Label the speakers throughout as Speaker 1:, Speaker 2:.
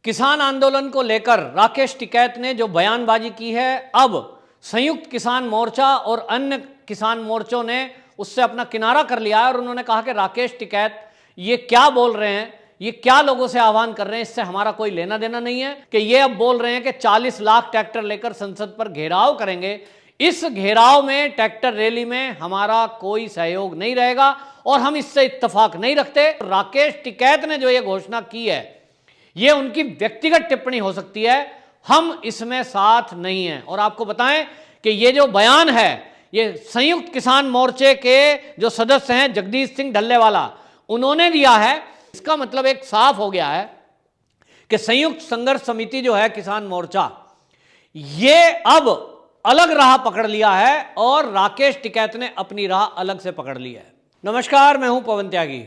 Speaker 1: किसान आंदोलन को लेकर राकेश टिकैत ने जो बयानबाजी की है, अब संयुक्त किसान मोर्चा और अन्य किसान मोर्चों ने उससे अपना किनारा कर लिया है और उन्होंने कहा कि राकेश टिकैत ये क्या बोल रहे हैं, ये क्या लोगों से आह्वान कर रहे हैं, इससे हमारा कोई लेना देना नहीं है। कि ये अब बोल रहे हैं कि 40 लाख ट्रैक्टर लेकर संसद पर घेराव करेंगे, इस घेराव में ट्रैक्टर रैली में हमारा कोई सहयोग नहीं रहेगा और हम इससे इत्तेफाक नहीं रखते। राकेश टिकैत ने जो ये घोषणा की है, ये उनकी व्यक्तिगत टिप्पणी हो सकती है, हम इसमें साथ नहीं हैं। और आपको बताएं कि ये जो बयान है, ये संयुक्त किसान मोर्चे के जो सदस्य हैं जगदीश सिंह ढल्लेवाला, उन्होंने दिया है। इसका मतलब एक साफ हो गया है कि संयुक्त संघर्ष समिति जो है किसान मोर्चा, ये अब अलग राह पकड़ लिया है और राकेश टिकैत ने अपनी राह अलग से पकड़ ली है। नमस्कार, मैं हूं पवन त्यागी।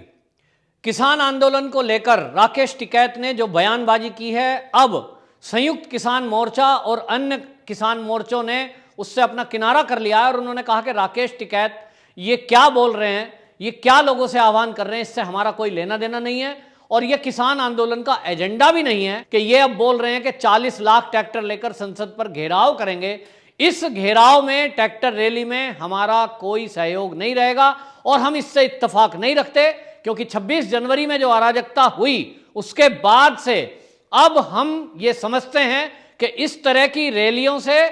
Speaker 1: किसान आंदोलन को लेकर राकेश टिकैत ने जो बयानबाजी की है, अब संयुक्त किसान मोर्चा और अन्य किसान मोर्चों ने उससे अपना किनारा कर लिया है और उन्होंने कहा कि राकेश टिकैत ये क्या बोल रहे हैं, ये क्या लोगों से आह्वान कर रहे हैं, इससे हमारा कोई लेना देना नहीं है और ये किसान आंदोलन का एजेंडा भी नहीं है। कि ये अब बोल रहे हैं कि 40 लाख ट्रैक्टर लेकर संसद पर घेराव करेंगे, इस घेराव में ट्रैक्टर रैली में हमारा कोई सहयोग नहीं रहेगा और हम इससे इत्तेफाक नहीं रखते। क्योंकि 26 जनवरी में जो अराजकता हुई, उसके बाद से अब हम ये समझते हैं कि इस तरह की रैलियों से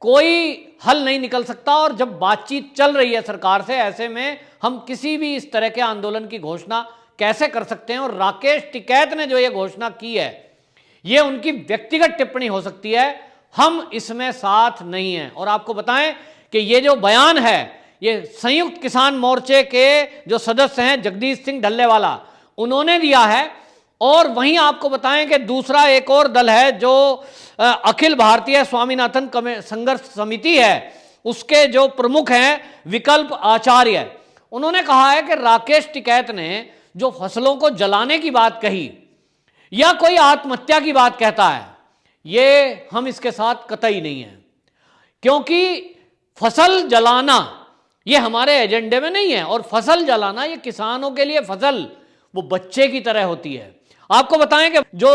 Speaker 1: कोई हल नहीं निकल सकता और जब बातचीत चल रही है सरकार से, ऐसे में हम किसी भी इस तरह के आंदोलन की घोषणा कैसे कर सकते हैं। और राकेश टिकैत ने जो ये घोषणा की है, ये उनकी व्यक्तिगत टिप्पणी हो सकती है, हम इसमें साथ नहीं हैं। और आपको बताएं कि ये जो बयान है, ये संयुक्त किसान मोर्चे के जो सदस्य हैं जगदीश सिंह ढल्लेवाला, उन्होंने दिया है। और वहीं आपको बताएं कि दूसरा एक और दल है जो अखिल भारतीय स्वामीनाथन संघर्ष समिति है, उसके जो प्रमुख हैं विकल्प आचार्य, उन्होंने कहा है कि राकेश टिकैत ने जो फसलों को जलाने की बात कही या कोई आत्महत्या की बात कहता है, ये हम इसके साथ कतई नहीं है। क्योंकि फसल जलाना ये हमारे एजेंडे में नहीं है और फसल जलाना ये किसानों के लिए फसल वो बच्चे की तरह होती है। आपको बताएं कि जो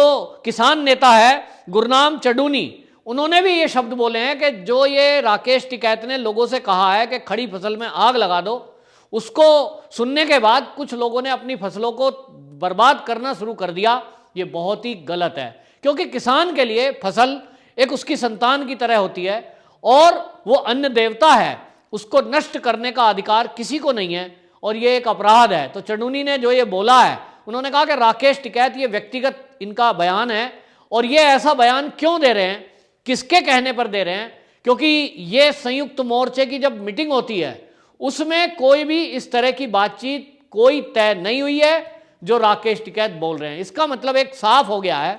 Speaker 1: किसान नेता है गुरनाम चडूनी, उन्होंने भी ये शब्द बोले हैं कि जो ये राकेश टिकैत ने लोगों से कहा है कि खड़ी फसल में आग लगा दो, उसको सुनने के बाद कुछ लोगों ने अपनी फसलों को बर्बाद करना शुरू कर दिया। ये बहुत ही गलत है, क्योंकि किसान के लिए फसल एक उसकी संतान की तरह होती है और वो अन्न देवता है, उसको नष्ट करने का अधिकार किसी को नहीं है और ये एक अपराध है। तो चडूनी ने जो ये बोला है, उन्होंने कहा कि राकेश टिकैत ये व्यक्तिगत इनका बयान है और ये ऐसा बयान क्यों दे रहे हैं, किसके कहने पर दे रहे हैं। क्योंकि ये संयुक्त मोर्चे की जब मीटिंग होती है, उसमें कोई भी इस तरह की बातचीत कोई तय नहीं हुई है जो राकेश टिकैत बोल रहे हैं। इसका मतलब एक साफ हो गया है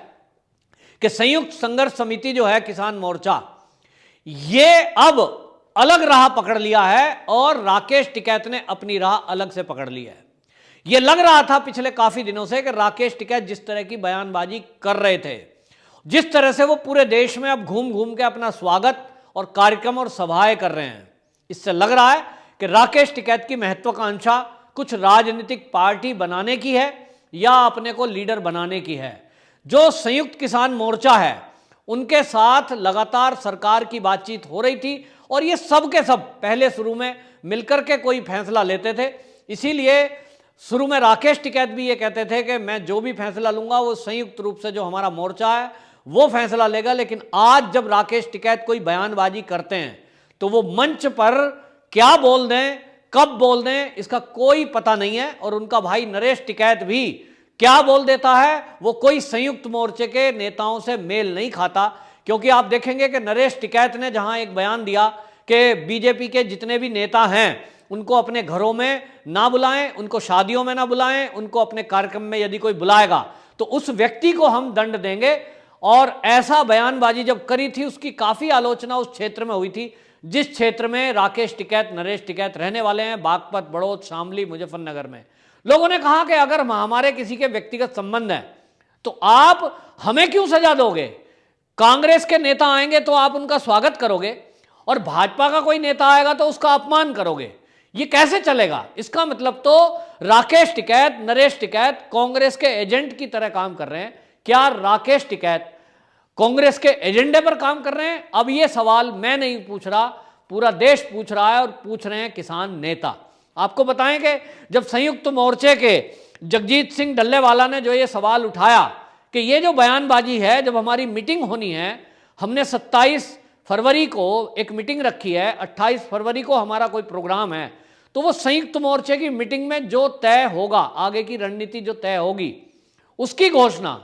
Speaker 1: कि संयुक्त संघर्ष समिति जो है किसान मोर्चा, ये अब अलग राह पकड़ लिया है और राकेश टिकैत ने अपनी राह अलग से पकड़ ली है। यह लग रहा था पिछले काफी दिनों से कि राकेश टिकैत जिस तरह की बयानबाजी कर रहे थे, जिस तरह से वो पूरे देश में अब घूम घूम के अपना स्वागत और कार्यक्रम और सभाएं कर रहे हैं, इससे लग रहा है कि राकेश टिकैत की महत्वाकांक्षा कुछ राजनीतिक पार्टी बनाने की है या अपने को लीडर बनाने की है। जो संयुक्त किसान मोर्चा है, उनके साथ लगातार सरकार की बातचीत हो रही थी और ये सब के सब पहले शुरू में मिलकर के कोई फैसला लेते थे। इसीलिए शुरू में राकेश टिकैत भी ये कहते थे कि मैं जो भी फैसला लूंगा वो संयुक्त रूप से जो हमारा मोर्चा है वो फैसला लेगा। लेकिन आज जब राकेश टिकैत कोई बयानबाजी करते हैं तो वो मंच पर क्या बोल दें, कब बोल दें, इसका कोई पता नहीं है। और उनका भाई नरेश टिकैत भी क्या बोल देता है, वो कोई संयुक्त मोर्चे के नेताओं से मेल नहीं खाता। क्योंकि आप देखेंगे कि नरेश टिकैत ने जहां एक बयान दिया कि बीजेपी के जितने भी नेता हैं उनको अपने घरों में ना बुलाएं, उनको शादियों में ना बुलाएं, उनको अपने कार्यक्रम में यदि कोई बुलाएगा तो उस व्यक्ति को हम दंड देंगे। और ऐसा बयानबाजी जब करी थी, उसकी काफी आलोचना उस क्षेत्र में हुई थी जिस क्षेत्र में राकेश टिकैत, नरेश टिकैत रहने वाले हैं, बागपत, बड़ौद, शामली, मुजफ्फरनगर में। लोगों ने कहा कि अगर हमारे किसी के व्यक्तिगत संबंध है तो आप हमें क्यों सजा दोगे, कांग्रेस के नेता आएंगे तो आप उनका स्वागत करोगे और भाजपा का कोई नेता आएगा तो उसका अपमान करोगे, ये कैसे चलेगा। इसका मतलब तो राकेश टिकैत, नरेश टिकैत कांग्रेस के एजेंट की तरह काम कर रहे हैं। क्या राकेश टिकैत कांग्रेस के एजेंडे पर काम कर रहे हैं? अब ये सवाल मैं नहीं पूछ रहा, पूरा देश पूछ रहा है और पूछ रहे हैं किसान नेता। आपको बताएं कि जब संयुक्त मोर्चे के जगजीत सिंह डल्लेवाला ने जो ये सवाल उठाया कि ये जो बयानबाजी है, जब हमारी मीटिंग होनी है, हमने 27 फरवरी को एक मीटिंग रखी है, 28 फरवरी को हमारा कोई प्रोग्राम है, तो वो संयुक्त मोर्चे की मीटिंग में जो तय होगा, आगे की रणनीति जो तय होगी, उसकी घोषणा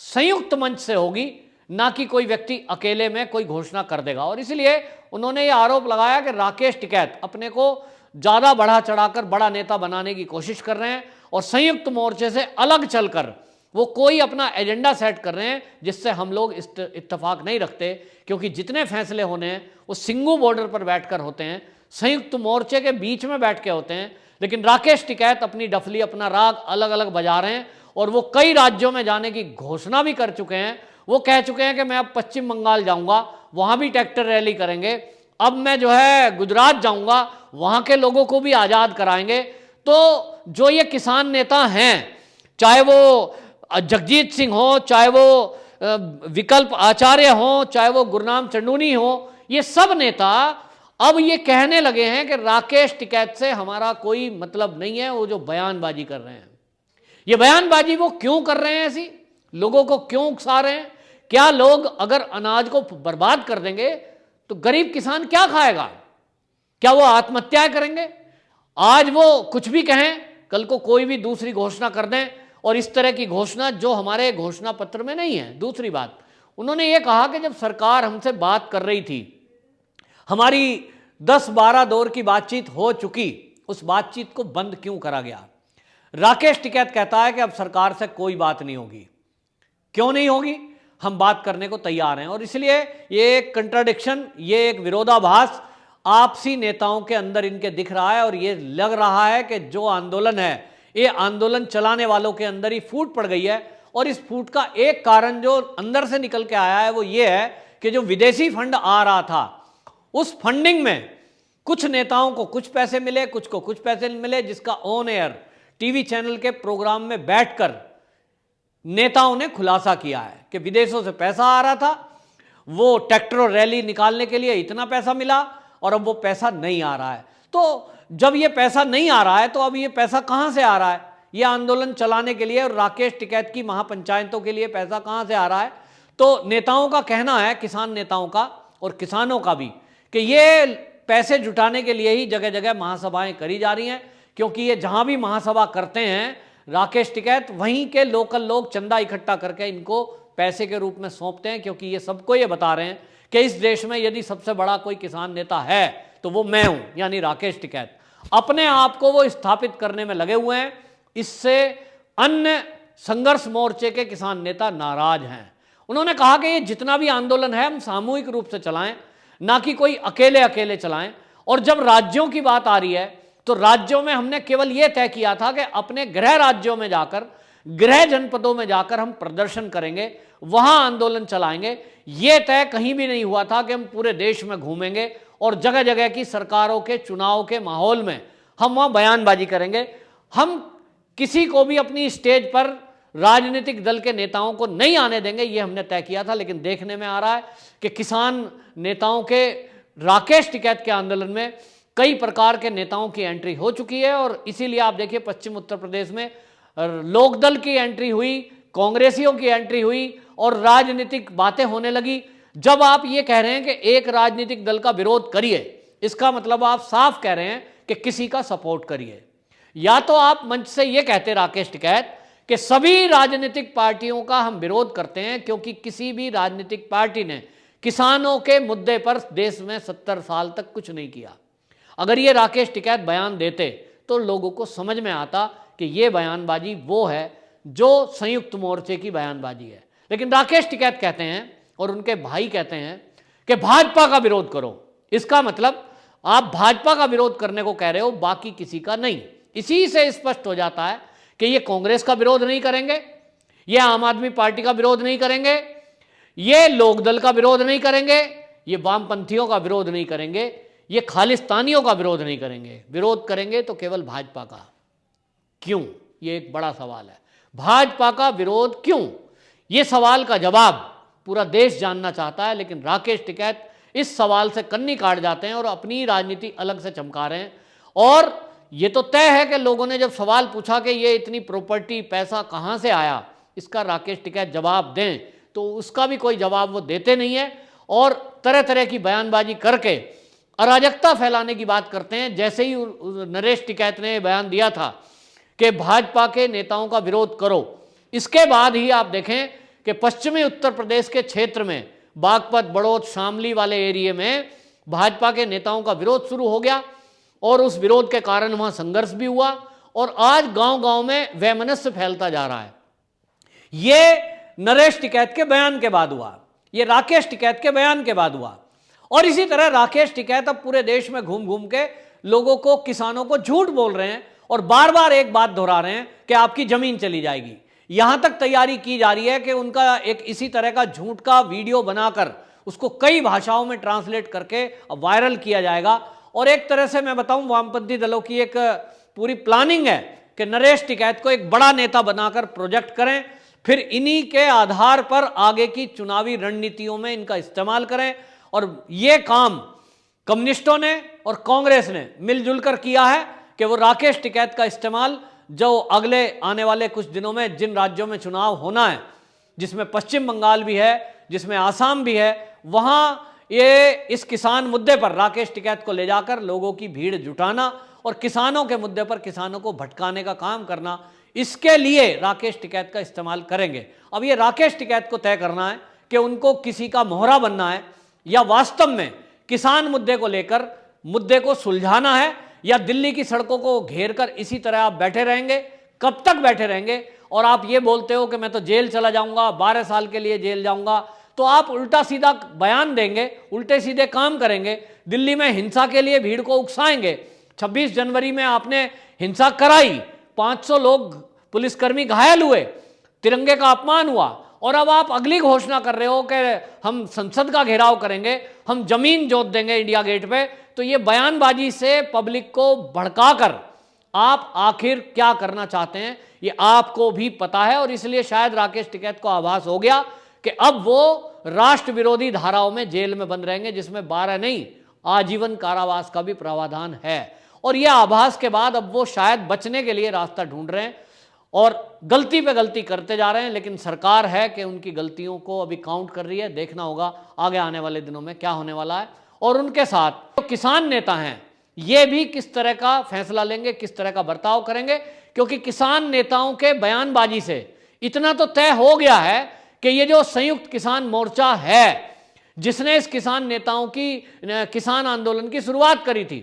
Speaker 1: संयुक्त मंच से होगी, ना कि कोई व्यक्ति अकेले में कोई घोषणा कर देगा। और इसलिए उन्होंने ये आरोप लगाया कि राकेश टिकैत अपने को ज्यादा बढ़ा चढ़ाकर बड़ा नेता बनाने की कोशिश कर रहे हैं और संयुक्त मोर्चे से अलग चलकर वो कोई अपना एजेंडा सेट कर रहे हैं जिससे हम लोग इत्तेफाक नहीं रखते, क्योंकि जितने फैसले होने हैं वो सिंगू बॉर्डर पर बैठकर होते हैं, संयुक्त मोर्चे के बीच में बैठ के होते हैं। लेकिन राकेश टिकैत अपनी डफली, अपना राग अलग अलग बजा रहे हैं और वो कई राज्यों में जाने की घोषणा भी कर चुके हैं। वो कह चुके हैं कि मैं अब पश्चिम बंगाल जाऊंगा, वहां भी ट्रैक्टर रैली करेंगे, अब मैं जो है गुजरात जाऊंगा, वहां के लोगों को भी आजाद कराएंगे। तो जो ये किसान नेता हैं, चाहे वो जगजीत सिंह हो, चाहे वो विकल्प आचार्य हो, चाहे वो गुरनाम चंडूनी हो, ये सब नेता अब ये कहने लगे हैं कि राकेश टिकैत से हमारा कोई मतलब नहीं है। वो जो बयानबाजी कर रहे हैं, ये बयानबाजी वो क्यों कर रहे हैं, ऐसी लोगों को क्यों उकसा रहे हैं? क्या लोग अगर अनाज को बर्बाद कर देंगे तो गरीब किसान क्या खाएगा? क्या वो आत्महत्याएं करेंगे? आज वो कुछ भी कहें, कल को कोई भी दूसरी घोषणा कर दें, और इस तरह की घोषणा जो हमारे घोषणा पत्र में नहीं है। दूसरी बात, उन्होंने ये कहा कि जब सरकार हमसे बात कर रही थी, हमारी 10-12 दौर की बातचीत हो चुकी, उस बातचीत को बंद क्यों करा गया? राकेश टिकैत कहता है कि अब सरकार से कोई बात नहीं होगी। क्यों नहीं होगी? हम बात करने को तैयार हैं। और इसलिए ये एक कंट्राडिक्शन, ये एक विरोधाभास आपसी नेताओं के अंदर इनके दिख रहा है। और ये लग रहा है कि जो आंदोलन है, ये आंदोलन चलाने वालों के अंदर ही फूट पड़ गई है। और इस फूट का एक कारण जो अंदर से निकल के आया है वो ये है कि जो विदेशी फंड आ रहा था, उस फंडिंग में कुछ नेताओं को कुछ पैसे मिले, कुछ को कुछ पैसे मिले, जिसका ऑन एयर टीवी चैनल के प्रोग्राम में बैठकर नेताओं ने खुलासा किया है कि विदेशों से पैसा आ रहा था, वो ट्रैक्टर रैली निकालने के लिए इतना पैसा मिला और अब वो पैसा नहीं आ रहा है। तो जब ये पैसा नहीं आ रहा है तो अब ये पैसा कहां से आ रहा है? ये आंदोलन चलाने के लिए और राकेश टिकैत की महापंचायतों के लिए पैसा कहां से आ रहा है? तो नेताओं का कहना है, किसान नेताओं का और किसानों का भी, कि ये पैसे जुटाने के लिए ही जगह जगह महासभाएं करी जा रही हैं। क्योंकि ये जहां भी महासभा करते हैं राकेश टिकैत, वहीं के लोकल लोग चंदा इकट्ठा करके इनको पैसे के रूप में सौंपते हैं। क्योंकि ये सबको ये बता रहे हैं कि इस देश में यदि सबसे बड़ा कोई किसान नेता है तो वो मैं हूं, यानी राकेश टिकैत। अपने आप को वो स्थापित करने में लगे हुए हैं। इससे अन्य संघर्ष मोर्चे के किसान नेता नाराज हैं। उन्होंने कहा कि ये जितना भी आंदोलन है हम सामूहिक रूप से चलाएं, ना कि कोई अकेले अकेले चलाएं। और जब राज्यों की बात आ रही है तो राज्यों में हमने केवल यह तय किया था कि अपने गृह राज्यों में जाकर, गृह जनपदों में जाकर हम प्रदर्शन करेंगे, वहां आंदोलन चलाएंगे। यह तय कहीं भी नहीं हुआ था कि हम पूरे देश में घूमेंगे और जगह जगह की सरकारों के चुनाव के माहौल में हम वहां बयानबाजी करेंगे। हम किसी को भी अपनी स्टेज पर राजनीतिक दल के नेताओं को नहीं आने देंगे, ये हमने तय किया था। लेकिन देखने में आ रहा है कि किसान नेताओं के, राकेश टिकैत के आंदोलन में कई प्रकार के नेताओं की एंट्री हो चुकी है। और इसीलिए आप देखिए पश्चिम उत्तर प्रदेश में लोकदल की एंट्री हुई, कांग्रेसियों की एंट्री हुई और राजनीतिक बातें होने लगी। जब आप ये कह रहे हैं कि एक राजनीतिक दल का विरोध करिए, इसका मतलब आप साफ कह रहे हैं कि किसी का सपोर्ट करिए। या तो आप मंच से ये कहते राकेश टिकैत कि सभी राजनीतिक पार्टियों का हम विरोध करते हैं, क्योंकि किसी भी राजनीतिक पार्टी ने किसानों के मुद्दे पर देश में 70 साल तक कुछ नहीं किया। अगर ये राकेश टिकैत बयान देते तो लोगों को समझ में आता कि ये बयानबाजी वो है जो संयुक्त मोर्चे की बयानबाजी है। लेकिन राकेश टिकैत कहते हैं और उनके भाई कहते हैं कि भाजपा का विरोध करो। इसका मतलब आप भाजपा का विरोध करने को कह रहे हो, बाकी किसी का नहीं। इसी से स्पष्ट हो जाता है कि ये कांग्रेस का विरोध नहीं करेंगे, ये आम आदमी पार्टी का विरोध नहीं करेंगे, ये लोकदल का विरोध नहीं करेंगे, ये वामपंथियों का विरोध नहीं करेंगे, ये खालिस्तानियों का विरोध नहीं करेंगे। विरोध करेंगे तो केवल भाजपा का। क्यों? ये एक बड़ा सवाल है। भाजपा का विरोध क्यों? ये सवाल का जवाब पूरा देश जानना चाहता है, लेकिन राकेश टिकैत इस सवाल से कन्नी काट जाते हैं और अपनी राजनीति अलग से चमका रहे हैं। और ये तो तय है कि लोगों ने जब सवाल पूछा कि ये इतनी प्रॉपर्टी, पैसा कहाँ से आया, इसका राकेश टिकैत जवाब दें, तो उसका भी कोई जवाब वो देते नहीं है और तरह तरह की बयानबाजी करके अराजकता फैलाने की बात करते हैं। जैसे ही नरेश टिकैत ने बयान दिया था कि भाजपा के नेताओं का विरोध करो, इसके बाद ही आप देखें कि पश्चिमी उत्तर प्रदेश के क्षेत्र में बागपत, बड़ौद, शामली वाले एरिया में भाजपा के नेताओं का विरोध शुरू हो गया और उस विरोध के कारण वहां संघर्ष भी हुआ और आज गांव-गांव में वैमनस्य फैलता जा रहा है। ये नरेश टिकैत के बयान के बाद हुआ, ये राकेश टिकैत के बयान के बाद हुआ। और इसी तरह राकेश टिकैत अब पूरे देश में घूम घूम के लोगों को, किसानों को झूठ बोल रहे हैं और बार बार एक बात दोहरा रहे हैं कि आपकी जमीन चली जाएगी। यहां तक तैयारी की जा रही है कि उनका एक इसी तरह का झूठ का वीडियो बनाकर उसको कई भाषाओं में ट्रांसलेट करके वायरल किया जाएगा। और एक तरह से मैं बताऊं, वामपंथी दलों की एक पूरी प्लानिंग है कि नरेश टिकैत को एक बड़ा नेता बनाकर प्रोजेक्ट करें, फिर इन्हीं के आधार पर आगे की चुनावी रणनीतियों में इनका इस्तेमाल करें। और ये काम कम्युनिस्टों ने और कांग्रेस ने मिलजुल कर किया है कि वो राकेश टिकैत का इस्तेमाल जो अगले आने वाले कुछ दिनों में जिन राज्यों में चुनाव होना है, जिसमें पश्चिम बंगाल भी है, जिसमें आसाम भी है, वहां ये इस किसान मुद्दे पर राकेश टिकैत को ले जाकर लोगों की भीड़ जुटाना और किसानों के मुद्दे पर किसानों को भटकाने का काम करना, इसके लिए राकेश टिकैत का इस्तेमाल करेंगे। अब ये राकेश टिकैत को तय करना है कि उनको किसी का मोहरा बनना है या वास्तव में किसान मुद्दे को लेकर मुद्दे को सुलझाना है, या दिल्ली की सड़कों को घेर कर इसी तरह आप बैठे रहेंगे। कब तक बैठे रहेंगे? और आप ये बोलते हो कि मैं तो जेल चला जाऊंगा, 12 साल के लिए जेल जाऊंगा, तो आप उल्टा सीधा बयान देंगे, उल्टे सीधे काम करेंगे, दिल्ली में हिंसा के लिए भीड़ को उकसाएंगे। 26 जनवरी में आपने हिंसा कराई, 500 लोग पुलिसकर्मी घायल हुए, तिरंगे का अपमान हुआ, और अब आप अगली घोषणा कर रहे हो कि हम संसद का घेराव करेंगे, हम जमीन जोत देंगे इंडिया गेट पे। तो ये बयानबाजी से पब्लिक को भड़काकर आप आखिर क्या करना चाहते हैं ये आपको भी पता है। और इसलिए शायद राकेश टिकैत को आभास हो गया कि अब वो राष्ट्र विरोधी धाराओं में जेल में बंद रहेंगे, जिसमें 12 नहीं आजीवन कारावास का भी प्रावधान है। और यह आभास के बाद अब वो शायद बचने के लिए रास्ता ढूंढ रहे हैं और गलती पे गलती करते जा रहे हैं। लेकिन सरकार है कि उनकी गलतियों को अभी काउंट कर रही है। देखना होगा आगे आने वाले दिनों में क्या होने वाला है। और उनके साथ जो किसान नेता हैं ये भी किस तरह का फैसला लेंगे, किस तरह का बर्ताव करेंगे, क्योंकि किसान नेताओं के बयानबाजी से इतना तो तय हो गया है कि ये जो संयुक्त किसान मोर्चा है, जिसने इस किसान नेताओं की किसान आंदोलन की शुरुआत करी थी,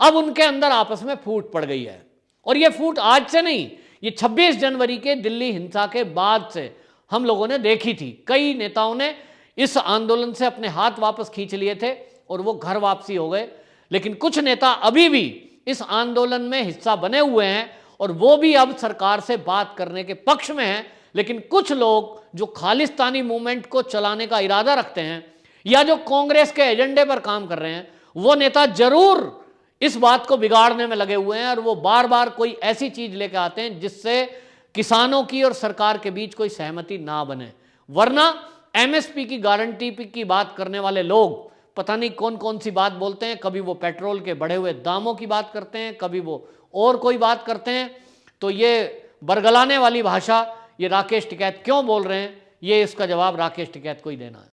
Speaker 1: अब उनके अंदर आपस में फूट पड़ गई है। और ये फूट आज से नहीं, ये 26 जनवरी के दिल्ली हिंसा के बाद से हम लोगों ने देखी थी। कई नेताओं ने इस आंदोलन से अपने हाथ वापस खींच लिए थे और वो घर वापसी हो गए। लेकिन कुछ नेता अभी भी इस आंदोलन में हिस्सा बने हुए हैं और वो भी अब सरकार से बात करने के पक्ष में हैं। लेकिन कुछ लोग जो खालिस्तानी मूवमेंट को चलाने का इरादा रखते हैं या जो कांग्रेस के एजेंडे पर काम कर रहे हैं, वो नेता जरूर इस बात को बिगाड़ने में लगे हुए हैं और वो बार बार कोई ऐसी चीज लेकर आते हैं जिससे किसानों की और सरकार के बीच कोई सहमति ना बने। वरना एमएसपी की गारंटी की बात करने वाले लोग पता नहीं कौन कौन सी बात बोलते हैं। कभी वो पेट्रोल के बढ़े हुए दामों की बात करते हैं, कभी वो और कोई बात करते हैं। तो ये बरगलाने वाली भाषा ये राकेश टिकैत क्यों बोल रहे हैं, ये इसका जवाब राकेश टिकैत को ही देना है।